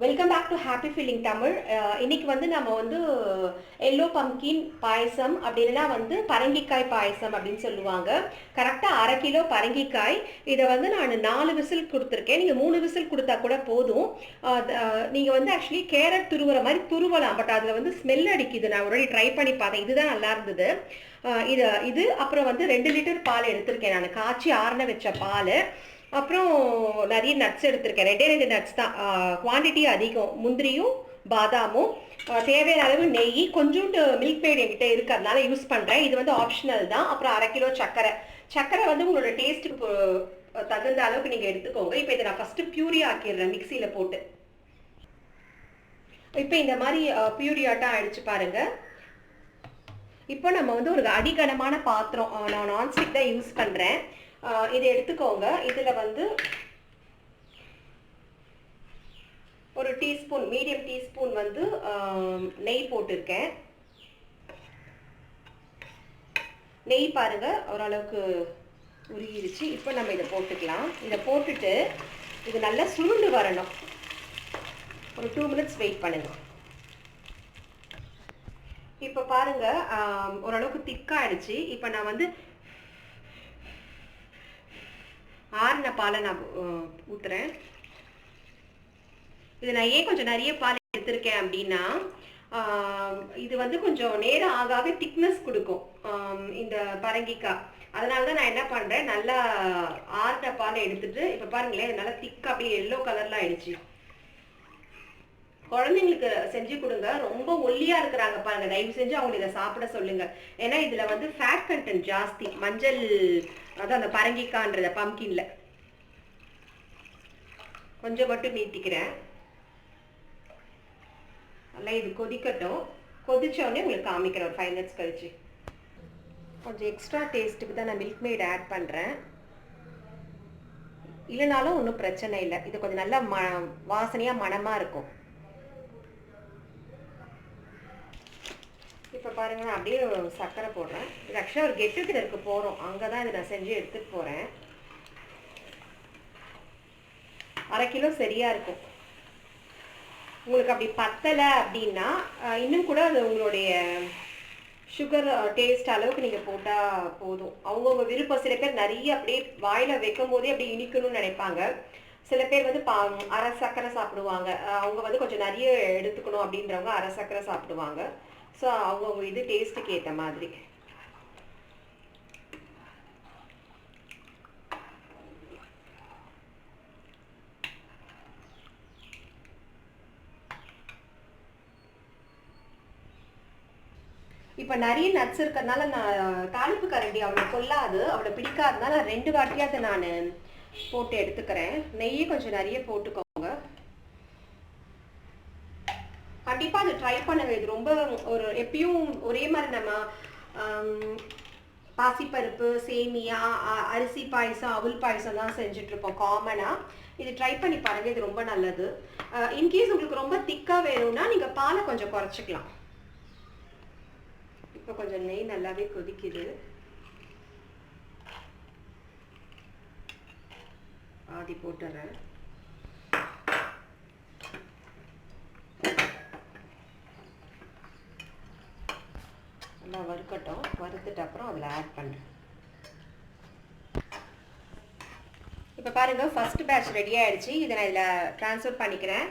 Welcome back to happy feeling Tamil. இன்னைக்கு வந்து நம்ம வந்து எல்லோ பம்கின் பாயசம் அப்படின்னா வந்து பரங்கிக்காய் பாயசம் அப்படின்னு சொல்லுவாங்க. கரெக்டாக 1/2 கிலோ பரங்கிக்காய். இதை வந்து நான் 4 விசில் கொடுத்துருக்கேன். நீங்கள் 3 விசில் கொடுத்தா கூட போதும். நீங்கள் வந்து ஆக்சுவலி கேரட் துருவுற மாதிரி துருவலாம், பட் அதில் வந்து ஸ்மெல் அடிக்குது. நான் ஒரு ட்ரை பண்ணி பார்த்தேன், இதுதான் நல்லா இருந்தது. இது அப்புறம் வந்து 2 லிட்டர் பால் எடுத்திருக்கேன். நான் காய்ச்சி ஆறின வச்ச பால். அப்புறம் நிறைய நட்ஸ் எடுத்திருக்கேன். 2 நட்ஸ் தான், குவான்டிட்டி அதிகம். முந்திரியும் பாதாமும், தேவையான அளவு நெய், கொஞ்சோண்டு மில்க் மேட் என்கிட்ட இருக்கு, அதனால யூஸ் பண்ணுறேன். இது வந்து ஆப்ஷனல் தான். அப்புறம் 1/2 கிலோ சர்க்கரை. சர்க்கரை வந்து உங்களோட டேஸ்ட்டுக்கு தகுந்த அளவுக்கு நீங்கள் எடுத்துக்கோங்க. இப்போ இதை நான் ஃபஸ்ட்டு பியூரி ஆக்கிடுறேன் மிக்சியில் போட்டு. இப்போ இந்த மாதிரி பியூரியாட்டம் ஆயிடுச்சு பாருங்க. இப்போ நம்ம வந்து ஒரு அடிகனமான பாத்திரம், நான் நான்ஸ்டிக் தான் யூஸ் பண்ணுறேன். இதை எடுத்துக்கோங்க. இதில் வந்து ஒரு டீஸ்பூன், மீடியம் டீஸ்பூன் வந்து நெய் போட்டிருக்கேன். நெய் பாருங்க ஓரளவுக்கு உருகிருச்சு. இப்போ நம்ம இதை போட்டுக்கலாம். இதை போட்டுட்டு இது நல்லா சுருண்டு வரணும். ஒரு 2 மினிட்ஸ் வெயிட் பண்ணுங்க. இப்போ பாருங்க ஓரளவுக்கு திக்காயிடுச்சு. இப்போ நான் வந்து ஆறின பாலை நான் ஊற்றுறேன். இது நான் ஏன் கொஞ்சம் நிறைய பால் எடுத்திருக்கேன் அப்படின்னா, இது வந்து கொஞ்சம் நேரம் ஆகாவே திக்னஸ் கொடுக்கும் இந்த பரங்கிக்காய். அதனால தான் நான் என்ன பண்ணுறேன், நல்லா ஆறின பாலை எடுத்துட்டு, இப்போ பாருங்களேன் நல்லா திக்காக அப்படியே எல்லோ கலர்லாம் ஆயிடுச்சு. குழந்தைங்களுக்கு செஞ்சு கொடுங்க. ரொம்ப ஒல்லியா இருக்கிறாங்க பாருங்க, தயவு செஞ்சு அவங்க இதை சாப்பிட சொல்லுங்க. ஏன்னா இதுல வந்து ஃபேட் கண்டென்ட் ஜாஸ்தி. மஞ்சள், அதான் அந்த பரங்கிக்காய்ன்றத பம்கின்ல கொஞ்சம் மட்டும் நீட்டிக்கிறேன். நல்லா இது கொதிக்கட்டும். கொதிச்ச உடனே உங்களுக்கு காமிக்கிறேன் ஒரு 5 மினிட்ஸ் கழிச்சு. கொஞ்சம் எக்ஸ்ட்ரா டேஸ்ட்டுக்கு தான் நான் மில்க் மேட் ஆட் பண்ணுறேன். இல்லைனாலும் ஒன்றும் பிரச்சனை இல்லை. இது கொஞ்சம் நல்லா வாசனையாக மணமாக இருக்கும். இப்போ பாருங்க, நான் அப்படியே சர்க்கரை போடுறேன். இது ஆக்சுவலாக ஒரு கெட்டுக்கு இருக்க போகிறோம், அங்கே தான் இதை நான் செஞ்சு எடுத்துகிட்டு போகிறேன். 1/2 கிலோ சரியாக இருக்கும். உங்களுக்கு அப்படி பத்தலை அப்படின்னா இன்னும் கூட அது உங்களுடைய சுகர் டேஸ்ட் அளவுக்கு நீங்கள் போட்டால் போதும். அவங்கவுங்க விருப்பம். சில பேர் நிறைய அப்படியே வாயில் வைக்கும் போதே அப்படியே இனிக்கணும்னு நினைப்பாங்க. சில பேர் வந்து அரை சர்க்கரை சாப்பிடுவாங்க. அவங்க வந்து கொஞ்சம் நிறைய எடுத்துக்கணும் அப்படின்றவங்க அரை சர்க்கரை சாப்பிடுவாங்க. ஸோ அவங்கவுங்க இது டேஸ்ட்டுக்கு ஏற்ற மாதிரி. இப்போ நிறைய நட்ஸ் இருக்கிறதுனால நான் தாளிப்பு கரண்டி அவளை கொள்ளாது, அவளை பிடிக்காதனால 2 வாட்டியாவது நான் போட்டு எடுத்துக்கிறேன். நெய்யை கொஞ்சம் நிறைய போட்டுக்கோங்க. கண்டிப்பாக அது ட்ரை பண்ணுங்க. இது ரொம்ப ஒரு எப்பயும் ஒரே மாதிரி நம்ம பாசிப்பருப்பு, சேமியா, அரிசி பாயசம், அவல் பாயசம் தான் செஞ்சுட்ருப்போம் காமனாக. இது ட்ரை பண்ணி பாருங்கள், இது ரொம்ப நல்லது. இன்கேஸ் உங்களுக்கு ரொம்ப திக்காக வேணும்னா நீங்கள் பாலை கொஞ்சம் குறைச்சிக்கலாம். இப்போ கொஞ்சம் நெய் நல்லாவே கொதிக்குது. ஆதி போட்டுறேன். நல்லா வறுக்கட்டும். வறுத்துட்டு அப்புறம் அதில் ஆட் பண்ணுறேன். இப்போ பாருங்கள், ஃபர்ஸ்ட் பேட்ச் ரெடி ஆகிடுச்சு. இதை நான் இதில் ட்ரான்ஸ்ஃபர் பண்ணிக்கிறேன்.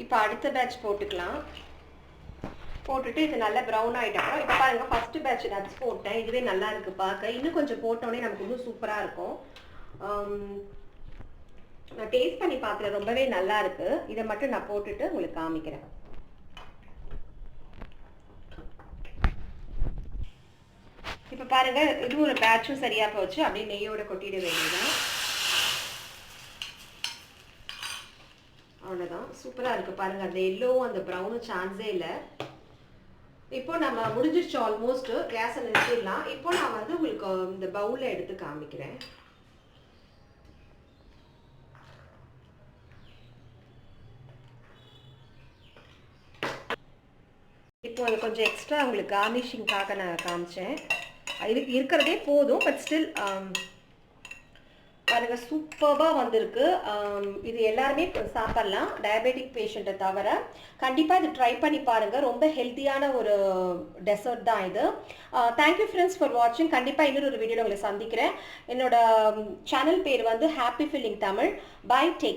இப்போ அடுத்த பேட்ச் போட்டுக்கலாம். போட்டுட்டு இது நல்லா ப்ரௌன் ஆகிட்டோம். இப்போ பாருங்கள், ஃபஸ்ட்டு பேட்ச் நட்ஸ் போட்டேன். இதுவே நல்லா இருக்குது பார்க்க. இன்னும் கொஞ்சம் போட்டோடனே நமக்கு இன்னும் சூப்பராக இருக்கும். நான் டேஸ்ட் பண்ணி பார்க்குறேன், ரொம்பவே நல்லா இருக்குது. இதை மட்டும் நான் போட்டுட்டு உங்களுக்கு காமிக்கிறேன். இப்போ பாருங்கள், இதுவும் ஒரு பேட்சும் சரியாக போச்சு. அப்படியே நெய்யோட கொட்டிட வேண்டியதான். அவ்வளோதான், சூப்பராக இருக்குது பாருங்கள். அந்த எல்லோவும் அந்த ப்ரௌனும் சான்ஸே இல்லை. இப்போ நம்ம முடிஞ்சிருச்சு ஆல்மோஸ்ட். கேஸை நிறுத்திடலாம். இப்போ நான் வந்து உங்களுக்கு இந்த பவுலில் எடுத்து காமிக்கிறேன். இப்போ அது கொஞ்சம் எக்ஸ்ட்ரா உங்களுக்கு கார்னிஷிங்காக நான் காமிச்சேன். இருக்கிறதே போதும். பட் ஸ்டில் பாருங்க சூப்பராக வந்திருக்கு. இது எல்லாருமே சாப்பிடலாம், டயபெட்டிக் பேஷண்ட்டை தவிர. கண்டிப்பாக இது ட்ரை பண்ணி பாருங்கள். ரொம்ப ஹெல்த்தியான ஒரு டெசர்ட் தான் இது. தேங்க்யூ ஃப்ரெண்ட்ஸ் ஃபார் வாட்சிங். கண்டிப்பாக இன்னொரு ஒரு வீடியோவில் உங்களை சந்திக்கிறேன். என்னோட சேனல் பேர் வந்து happy feeling Tamil. Bye, take